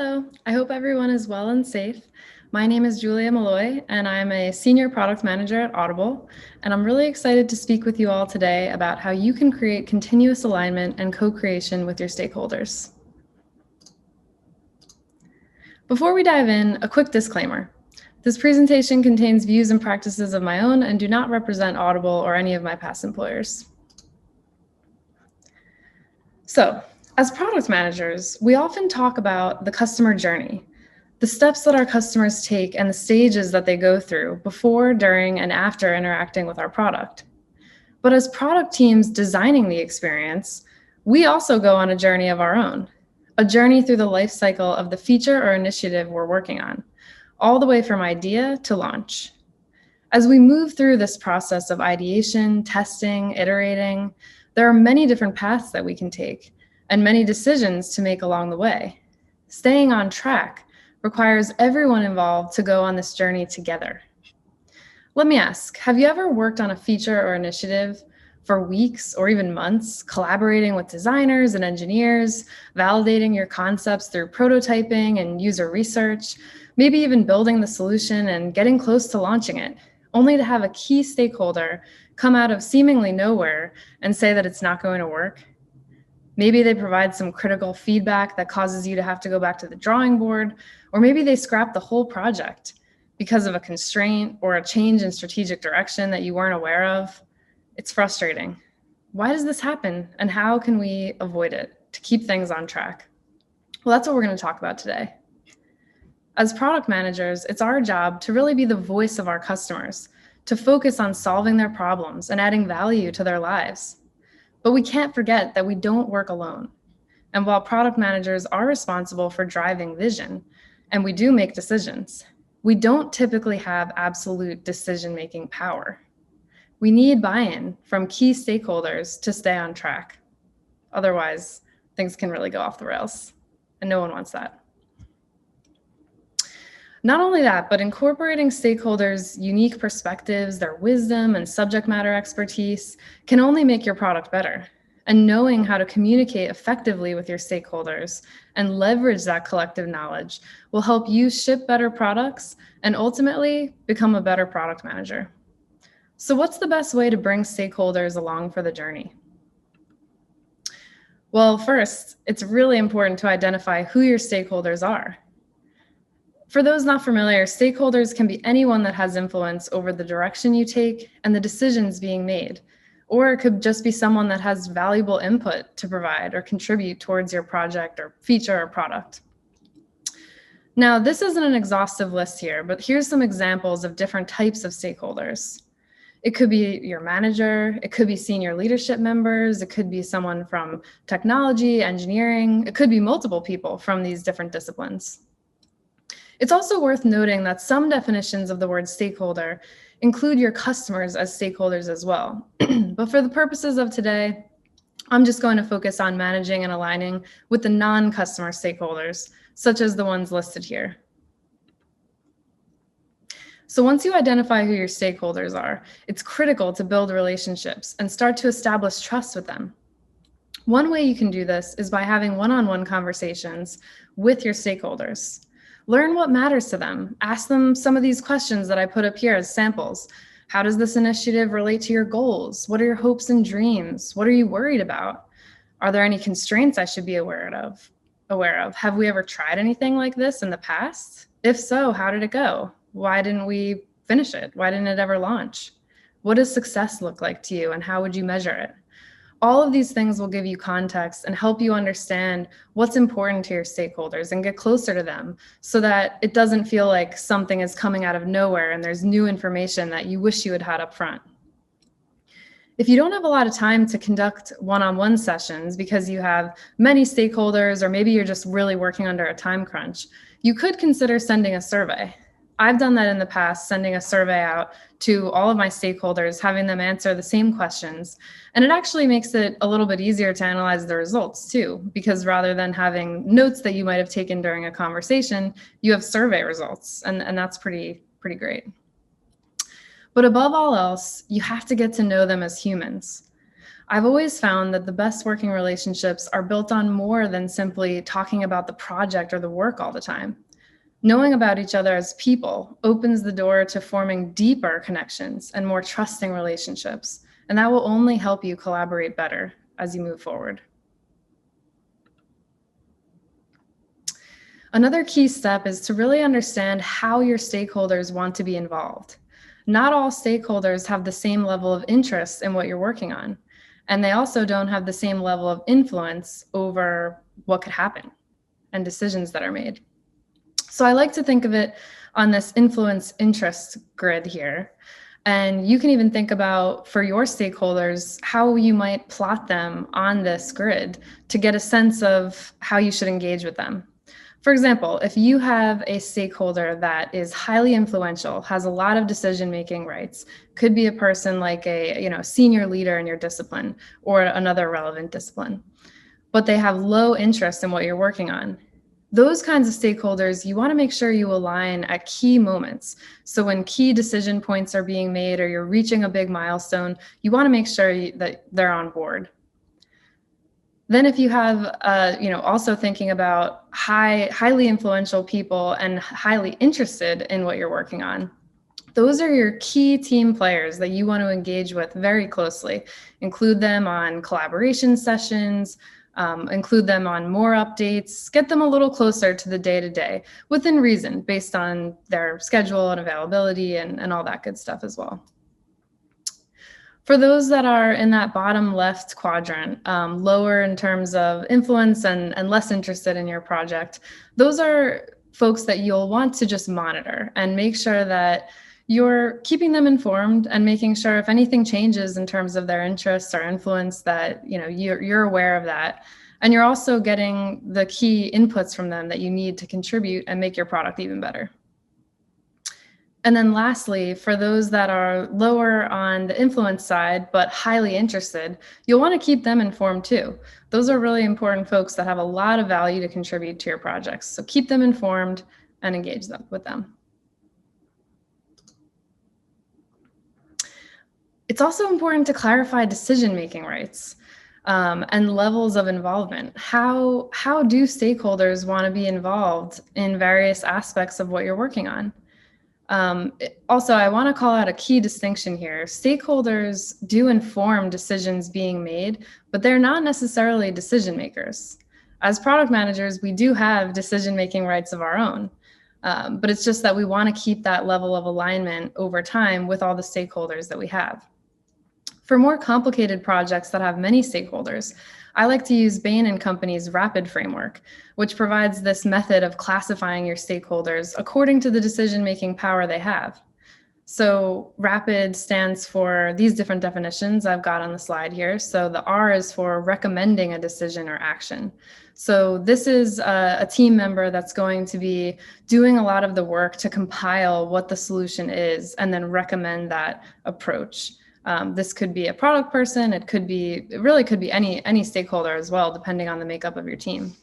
Hello, I hope everyone is well and safe. My name is Julia Molloy, and I'm a senior product manager at Audible, and I'm really excited to speak with you all today about how you can create continuous alignment and co-creation with your stakeholders. Before we dive in, a quick disclaimer. This presentation contains views and practices of my own and do not represent Audible or any of my past employers. So, as product managers, we often talk about the customer journey, the steps that our customers take and the stages that they go through before, during, and after interacting with our product. But as product teams designing the experience, we also go on a journey of our own, a journey through the life cycle of the feature or initiative we're working on, all the way from idea to launch. As we move through this process of ideation, testing, iterating, there are many different paths that we can take and many decisions to make along the way. Staying on track requires everyone involved to go on this journey together. Let me ask, have you ever worked on a feature or initiative for weeks or even months, collaborating with designers and engineers, validating your concepts through prototyping and user research, maybe even building the solution and getting close to launching it, only to have a key stakeholder come out of seemingly nowhere and say that it's not going to work? Maybe they provide some critical feedback that causes you to have to go back to the drawing board, or maybe they scrap the whole project because of a constraint or a change in strategic direction that you weren't aware of. It's frustrating. Why does this happen, and how can we avoid it to keep things on track? Well, that's what we're going to talk about today. As product managers, it's our job to really be the voice of our customers, to focus on solving their problems and adding value to their lives. But we can't forget that we don't work alone. And while product managers are responsible for driving vision, and we do make decisions, we don't typically have absolute decision-making power. We need buy-in from key stakeholders to stay on track. Otherwise, things can really go off the rails, and no one wants that. Not only that, but incorporating stakeholders' unique perspectives, their wisdom and subject matter expertise can only make your product better. And knowing how to communicate effectively with your stakeholders and leverage that collective knowledge will help you ship better products and ultimately become a better product manager. So what's the best way to bring stakeholders along for the journey? Well, first, it's really important to identify who your stakeholders are. For those not familiar, stakeholders can be anyone that has influence over the direction you take and the decisions being made, or it could just be someone that has valuable input to provide or contribute towards your project or feature or product. Now, this isn't an exhaustive list here, but here's some examples of different types of stakeholders. It could be your manager, it could be senior leadership members, it could be someone from technology, engineering, it could be multiple people from these different disciplines. It's also worth noting that some definitions of the word stakeholder include your customers as stakeholders as well. But for the purposes of today, I'm just going to focus on managing and aligning with the non-customer stakeholders, such as the ones listed here. So once you identify who your stakeholders are, it's critical to build relationships and start to establish trust with them. One way you can do this is by having one-on-one conversations with your stakeholders. Learn what matters to them. Ask them some of these questions that I put up here as samples. How does this initiative relate to your goals? What are your hopes and dreams? What are you worried about? Are there any constraints I should be aware of? Have we ever tried anything like this in the past? If so, how did it go? Why didn't we finish it? Why didn't it ever launch? What does success look like to you, and how would you measure it? All of these things will give you context and help you understand what's important to your stakeholders and get closer to them so that it doesn't feel like something is coming out of nowhere and there's new information that you wish you had had up front. If you don't have a lot of time to conduct one-on-one sessions because you have many stakeholders, or maybe you're just really working under a time crunch, you could consider sending a survey. I've done that in the past, sending a survey out to all of my stakeholders, having them answer the same questions. And it actually makes it a little bit easier to analyze the results too, because rather than having notes that you might have taken during a conversation, you have survey results, and that's pretty great. But above all else, you have to get to know them as humans. I've always found that the best working relationships are built on more than simply talking about the project or the work all the time. Knowing about each other as people opens the door to forming deeper connections and more trusting relationships, and that will only help you collaborate better as you move forward. Another key step is to really understand how your stakeholders want to be involved. Not all stakeholders have the same level of interest in what you're working on, and they also don't have the same level of influence over what could happen and decisions that are made. So I like to think of it on this influence interest grid here. And you can even think about, for your stakeholders, how you might plot them on this grid to get a sense of how you should engage with them. For example, if you have a stakeholder that is highly influential, has a lot of decision-making rights, could be a person like a senior leader in your discipline or another relevant discipline, but they have low interest in what you're working on. Those kinds of stakeholders, you want to make sure you align at key moments. So when key decision points are being made or you're reaching a big milestone, you want to make sure that they're on board. Then if you have, also thinking about highly influential people and highly interested in what you're working on, those are your key team players that you want to engage with very closely. Include them on collaboration sessions, include them on more updates, get them a little closer to the day-to-day within reason, based on their schedule and availability and all that good stuff as well. For those that are in that bottom left quadrant, lower in terms of influence and less interested in your project, those are folks that you'll want to just monitor and make sure that you're keeping them informed and making sure if anything changes in terms of their interests or influence that you're aware of that. And you're also getting the key inputs from them that you need to contribute and make your product even better. And then lastly, for those that are lower on the influence side, but highly interested, you'll want to keep them informed too. Those are really important folks that have a lot of value to contribute to your projects. So keep them informed and engage with them. It's also important to clarify decision-making rights and levels of involvement. How do stakeholders want to be involved in various aspects of what you're working on? Also, I want to call out a key distinction here. Stakeholders do inform decisions being made, but they're not necessarily decision makers. As product managers, we do have decision-making rights of our own, but it's just that we want to keep that level of alignment over time with all the stakeholders that we have. For more complicated projects that have many stakeholders, I like to use Bain & Company's RAPID framework, which provides this method of classifying your stakeholders according to the decision-making power they have. So RAPID stands for these different definitions I've got on the slide here. So the R is for recommending a decision or action. So this is a team member that's going to be doing a lot of the work to compile what the solution is and then recommend that approach. This could be a product person. It really could be any stakeholder as well, depending on the makeup of your team.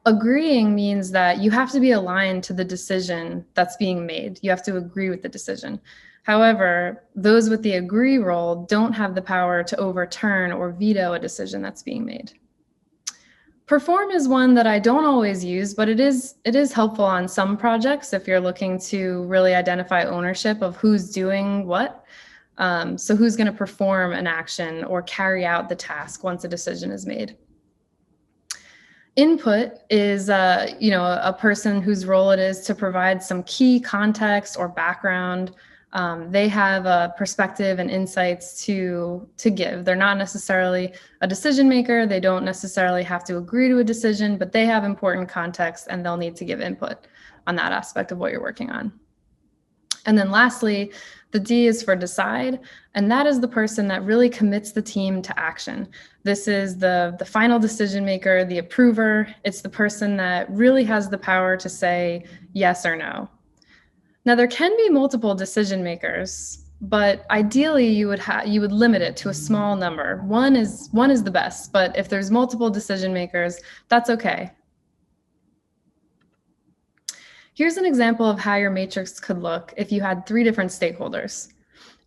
Agreeing means that you have to be aligned to the decision that's being made. You have to agree with the decision. However, those with the agree role don't have the power to overturn or veto a decision that's being made. Perform is one that I don't always use, but it is helpful on some projects if you're looking to really identify ownership of who's doing what. So who's going to perform an action or carry out the task once a decision is made. Input is a person whose role it is to provide some key context or background. They have a perspective and insights to give. They're not necessarily a decision maker. They don't necessarily have to agree to a decision, but they have important context and they'll need to give input on that aspect of what you're working on. And then lastly, the D is for decide, and that is the person that really commits the team to action. This is the final decision maker, the approver. It's the person that really has the power to say yes or no. Now, there can be multiple decision makers, but ideally you would limit it to a small number. One is the best, but if there's multiple decision makers, that's okay. Here's an example of how your matrix could look if you had 3 different stakeholders.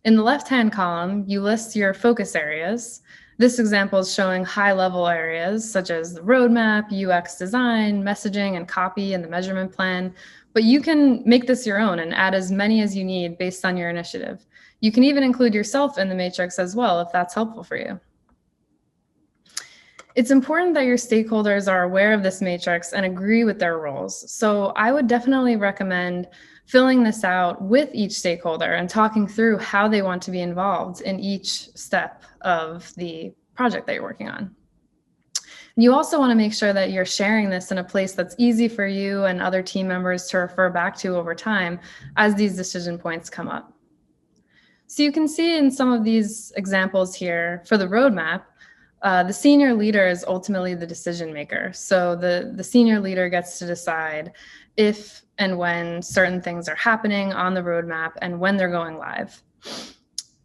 In the left-hand column, you list your focus areas. This example is showing high-level areas such as the roadmap, UX design, messaging, and copy, and the measurement plan. But you can make this your own and add as many as you need based on your initiative. You can even include yourself in the matrix as well if that's helpful for you. It's important that your stakeholders are aware of this matrix and agree with their roles. So I would definitely recommend filling this out with each stakeholder and talking through how they want to be involved in each step of the project that you're working on. You also want to make sure that you're sharing this in a place that's easy for you and other team members to refer back to over time as these decision points come up. So you can see in some of these examples here for the roadmap, the senior leader is ultimately the decision maker. So the senior leader gets to decide if and when certain things are happening on the roadmap and when they're going live.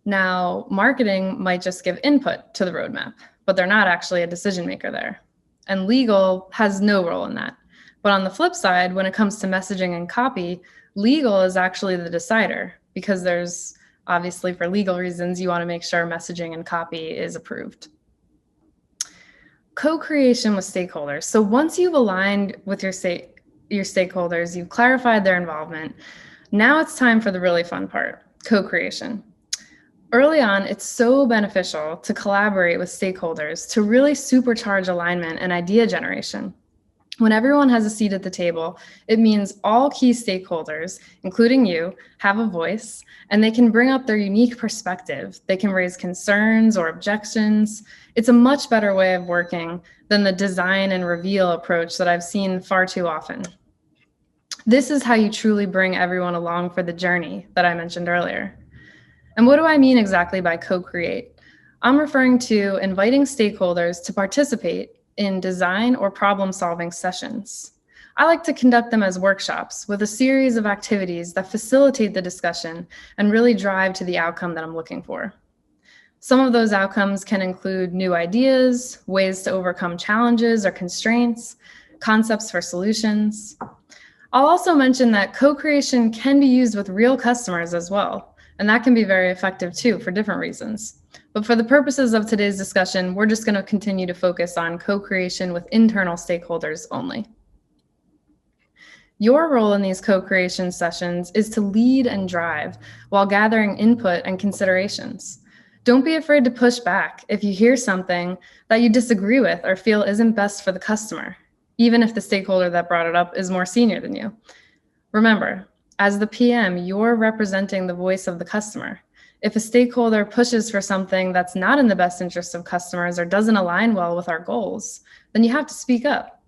Now, marketing might just give input to the roadmap, but they're not actually a decision maker there. And legal has no role in that. But on the flip side, when it comes to messaging and copy, legal is actually the decider, because there's obviously, for legal reasons, you want to make sure messaging and copy is approved. Co-creation with stakeholders. So once you've aligned with your stakeholders, you've clarified their involvement, now it's time for the really fun part, co-creation. Early on, it's so beneficial to collaborate with stakeholders to really supercharge alignment and idea generation. When everyone has a seat at the table, it means all key stakeholders, including you, have a voice, and they can bring up their unique perspective. They can raise concerns or objections. It's a much better way of working than the design and reveal approach that I've seen far too often. This is how you truly bring everyone along for the journey that I mentioned earlier. And what do I mean exactly by co-create? I'm referring to inviting stakeholders to participate in design or problem-solving sessions. I like to conduct them as workshops with a series of activities that facilitate the discussion and really drive to the outcome that I'm looking for. Some of those outcomes can include new ideas, ways to overcome challenges or constraints, concepts for solutions. I'll also mention that co-creation can be used with real customers as well, and that can be very effective too for different reasons. But for the purposes of today's discussion, we're just going to continue to focus on co-creation with internal stakeholders only. Your role in these co-creation sessions is to lead and drive while gathering input and considerations. Don't be afraid to push back if you hear something that you disagree with or feel isn't best for the customer, even if the stakeholder that brought it up is more senior than you. Remember, as the PM, you're representing the voice of the customer. If a stakeholder pushes for something that's not in the best interest of customers or doesn't align well with our goals, then you have to speak up.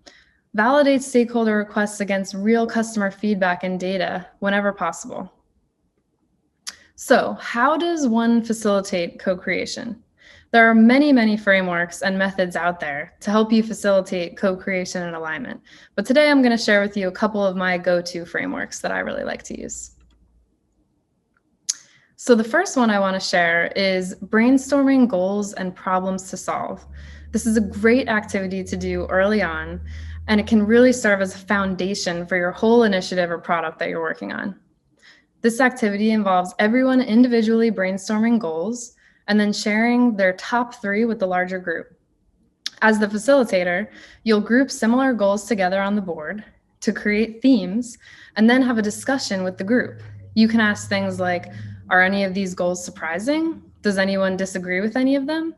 Validate stakeholder requests against real customer feedback and data whenever possible. So, how does one facilitate co-creation? There are many, many frameworks and methods out there to help you facilitate co-creation and alignment. But today I'm going to share with you a couple of my go-to frameworks that I really like to use. So the first one I want to share is brainstorming goals and problems to solve. This is a great activity to do early on, and it can really serve as a foundation for your whole initiative or product that you're working on. This activity involves everyone individually brainstorming goals and then sharing their top 3 with the larger group. As the facilitator, you'll group similar goals together on the board to create themes and then have a discussion with the group. You can ask things like, are any of these goals surprising? Does anyone disagree with any of them?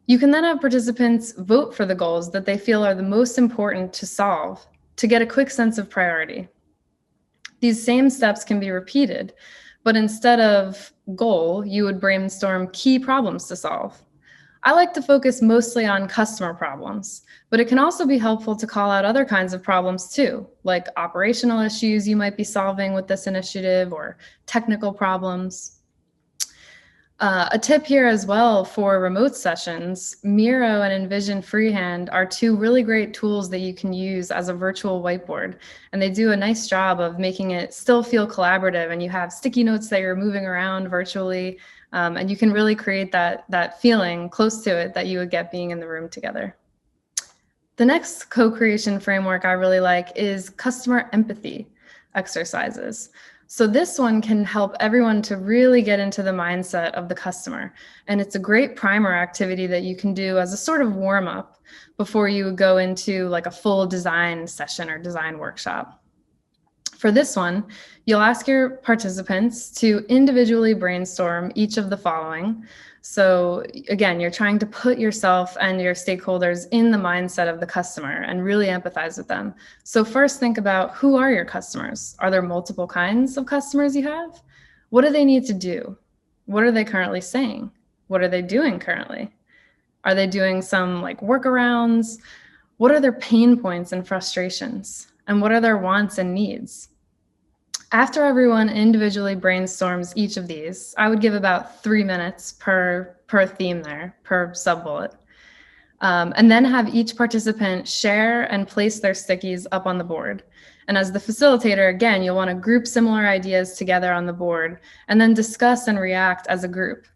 You can then have participants vote for the goals that they feel are the most important to solve to get a quick sense of priority. These same steps can be repeated, but instead of goal, you would brainstorm key problems to solve. I like to focus mostly on customer problems, but it can also be helpful to call out other kinds of problems too, like operational issues you might be solving with this initiative or technical problems. A tip here as well for remote sessions, Miro and Envision Freehand are 2 really great tools that you can use as a virtual whiteboard. And they do a nice job of making it still feel collaborative, and you have sticky notes that you're moving around virtually. And you can really create that feeling close to it that you would get being in the room together. The next co-creation framework I really like is customer empathy exercises. So this one can help everyone to really get into the mindset of the customer. And it's a great primer activity that you can do as a sort of warm up before you go into like a full design session or design workshop. For this one, you'll ask your participants to individually brainstorm each of the following. So again, you're trying to put yourself and your stakeholders in the mindset of the customer and really empathize with them. So first, think about, who are your customers? Are there multiple kinds of customers you have? What do they need to do? What are they currently saying? What are they doing currently? Are they doing some like workarounds? What are their pain points and frustrations? And what are their wants and needs? After everyone individually brainstorms each of these, I would give about 3 minutes per theme there, per sub-bullet. And then have each participant share and place their stickies up on the board. And as the facilitator, again, you'll want to group similar ideas together on the board and then discuss and react as a group.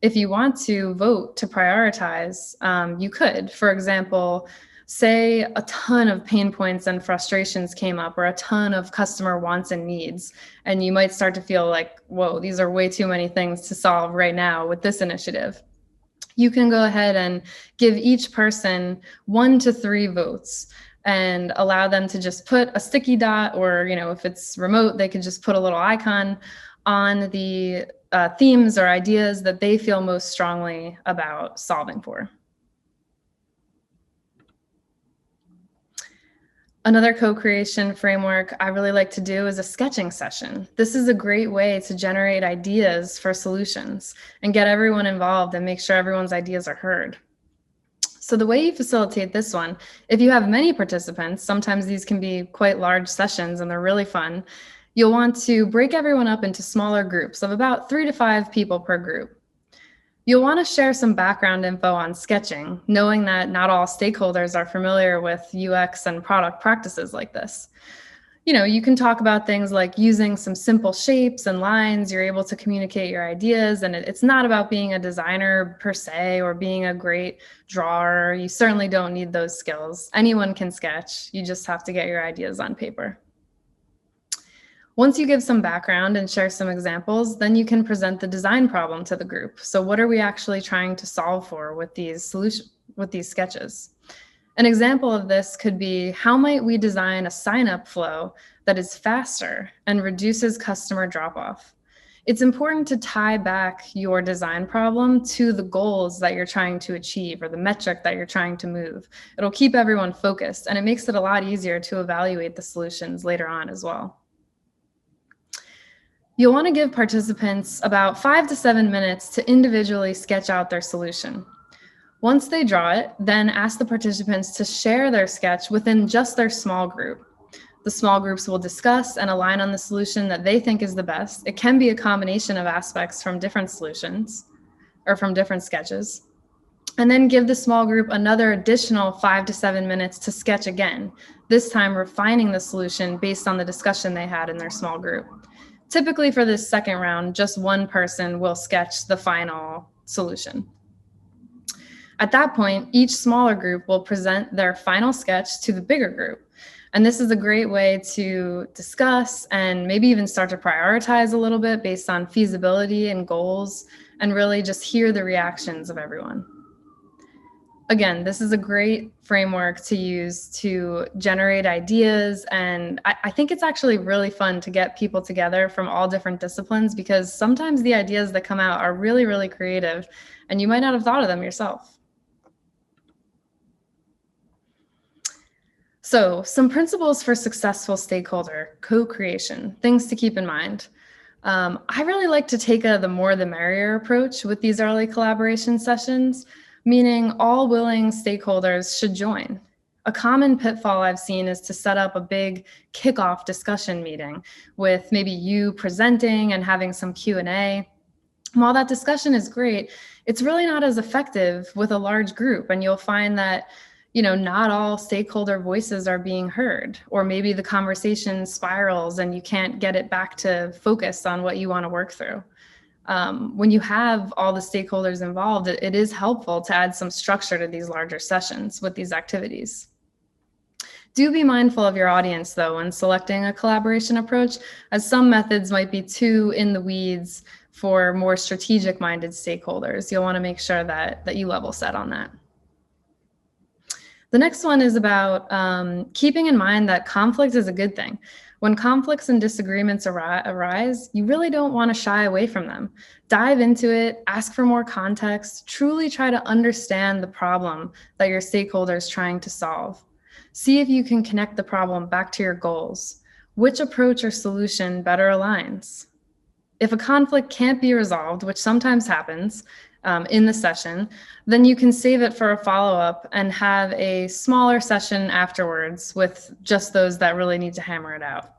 If you want to vote to prioritize, you could. For example, say a ton of pain points and frustrations came up, or a ton of customer wants and needs, and you might start to feel like, whoa, these are way too many things to solve right now with this initiative. You can go ahead and give each person 1 to 3 votes and allow them to just put a sticky dot, or, if it's remote, they could just put a little icon on the themes or ideas that they feel most strongly about solving for. Another co-creation framework I really like to do is a sketching session. This is a great way to generate ideas for solutions and get everyone involved and make sure everyone's ideas are heard. So the way you facilitate this one, if you have many participants, sometimes these can be quite large sessions and they're really fun, you'll want to break everyone up into smaller groups of about 3 to 5 people per group. You'll want to share some background info on sketching, knowing that not all stakeholders are familiar with UX and product practices like this. You can talk about things like using some simple shapes and lines. You're able to communicate your ideas, and it's not about being a designer per se or being a great drawer. You certainly don't need those skills. Anyone can sketch. You just have to get your ideas on paper. Once you give some background and share some examples, then you can present the design problem to the group. So what are we actually trying to solve for with these sketches? An example of this could be, how might we design a sign-up flow that is faster and reduces customer drop-off? It's important to tie back your design problem to the goals that you're trying to achieve or the metric that you're trying to move. It'll keep everyone focused, and it makes it a lot easier to evaluate the solutions later on as well. You'll want to give participants about 5 to 7 minutes to individually sketch out their solution. Once they draw it, then ask the participants to share their sketch within just their small group. The small groups will discuss and align on the solution that they think is the best. It can be a combination of aspects from different solutions or from different sketches. And then give the small group another additional 5 to 7 minutes to sketch again, this time refining the solution based on the discussion they had in their small group. Typically for this second round, just one person will sketch the final solution. At that point, each smaller group will present their final sketch to the bigger group. And this is a great way to discuss and maybe even start to prioritize a little bit based on feasibility and goals, and really just hear the reactions of everyone. Again, this is a great framework to use to generate ideas, and I think it's actually really fun to get people together from all different disciplines, because sometimes the ideas that come out are really, really creative, and you might not have thought of them yourself. So, some principles for successful stakeholder co-creation, things to keep in mind. I really like to take the more the merrier approach with these early collaboration sessions, meaning all willing stakeholders should join. A common pitfall I've seen is to set up a big kickoff discussion meeting with maybe you presenting and having some Q&A. While that discussion is great, it's really not as effective with a large group, and you'll find that not all stakeholder voices are being heard, or maybe the conversation spirals and you can't get it back to focus on what you want to work through. When you have all the stakeholders involved, it is helpful to add some structure to these larger sessions with these activities. Do be mindful of your audience, though, when selecting a collaboration approach, as some methods might be too in the weeds for more strategic-minded stakeholders. You'll want to make sure that you level set on that. The next one is about keeping in mind that conflict is a good thing. When conflicts and disagreements arise, you really don't want to shy away from them. Dive into it, ask for more context, truly try to understand the problem that your stakeholder is trying to solve. See if you can connect the problem back to your goals. Which approach or solution better aligns? If a conflict can't be resolved, which sometimes happens in the session, then you can save it for a follow-up and have a smaller session afterwards with just those that really need to hammer it out.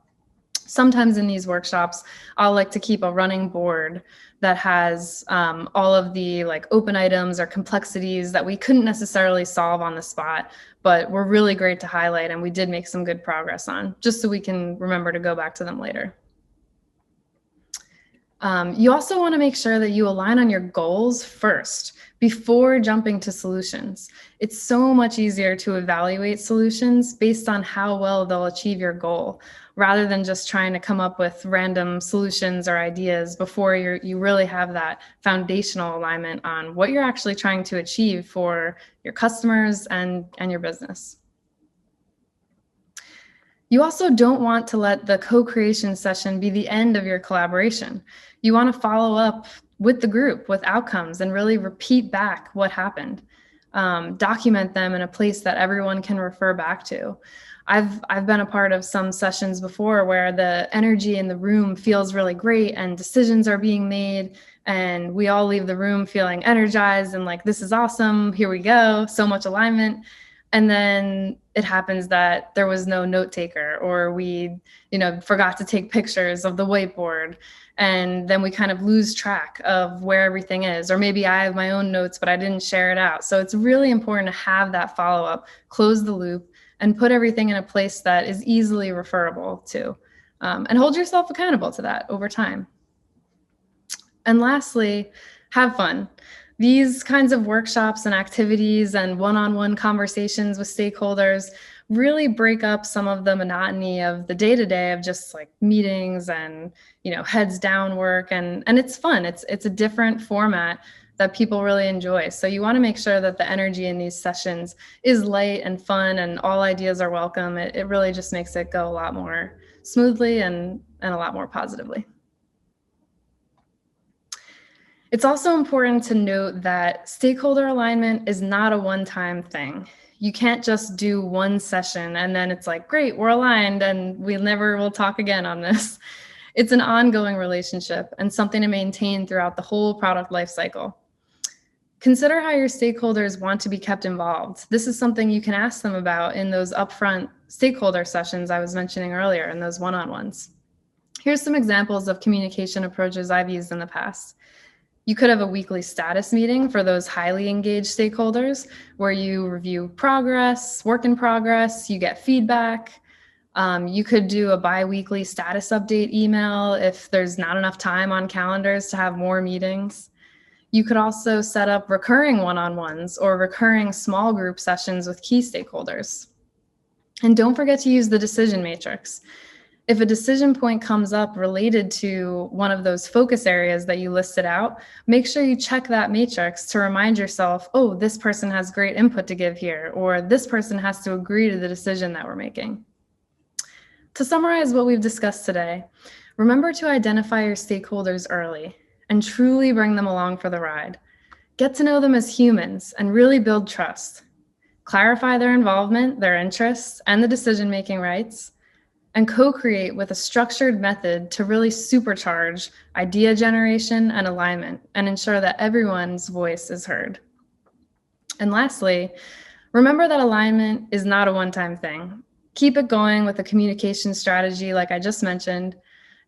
Sometimes in these workshops, I'll like to keep a running board that has all of the like open items or complexities that we couldn't necessarily solve on the spot, but were really great to highlight and we did make some good progress on, just so we can remember to go back to them later. You also want to make sure that you align on your goals first before jumping to solutions. It's so much easier to evaluate solutions based on how well they'll achieve your goal, rather than just trying to come up with random solutions or ideas before you really have that foundational alignment on what you're actually trying to achieve for your customers and your business. You also don't want to let the co-creation session be the end of your collaboration. You want to follow up with the group with outcomes and really repeat back what happened. Document them in a place that everyone can refer back to. I've been a part of some sessions before where the energy in the room feels really great and decisions are being made and we all leave the room feeling energized and like, this is awesome, here we go, so much alignment. And then it happens that there was no note taker, or we, forgot to take pictures of the whiteboard. And then we kind of lose track of where everything is. Or maybe I have my own notes, but I didn't share it out. So it's really important to have that follow-up, close the loop, and put everything in a place that is easily referable to. And hold yourself accountable to that over time. And lastly, have fun. These kinds of workshops and activities and one-on-one conversations with stakeholders really break up some of the monotony of the day-to-day of just like meetings and heads down work, and it's fun. It's a different format that people really enjoy. So you want to make sure that the energy in these sessions is light and fun and all ideas are welcome. It really just makes it go a lot more smoothly and a lot more positively. It's also important to note that stakeholder alignment is not a one-time thing. You can't just do one session and then it's like, great, we're aligned and we never will talk again on this. It's an ongoing relationship and something to maintain throughout the whole product lifecycle. Consider how your stakeholders want to be kept involved. This is something you can ask them about in those upfront stakeholder sessions I was mentioning earlier, in those one-on-ones. Here's some examples of communication approaches I've used in the past. You could have a weekly status meeting for those highly engaged stakeholders where you review progress, work in progress, you get feedback. You could do a bi-weekly status update email if there's not enough time on calendars to have more meetings. You could also set up recurring one-on-ones or recurring small group sessions with key stakeholders. And don't forget to use the decision matrix. If a decision point comes up related to one of those focus areas that you listed out, make sure you check that matrix to remind yourself, oh, this person has great input to give here, or this person has to agree to the decision that we're making. To summarize what we've discussed today, remember to identify your stakeholders early and truly bring them along for the ride. Get to know them as humans and really build trust. Clarify their involvement, their interests, and the decision-making rights, and co-create with a structured method to really supercharge idea generation and alignment and ensure that everyone's voice is heard. And lastly, remember that alignment is not a one-time thing. Keep it going with a communication strategy like I just mentioned.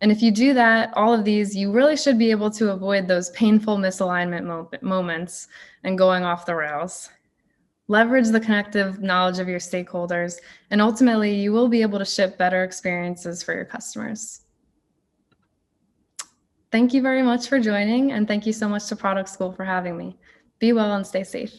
And if you do that, all of these, you really should be able to avoid those painful misalignment moments and going off the rails. Leverage the connective knowledge of your stakeholders, and ultimately you will be able to ship better experiences for your customers. Thank you very much for joining, and thank you so much to Product School for having me. Be well and stay safe.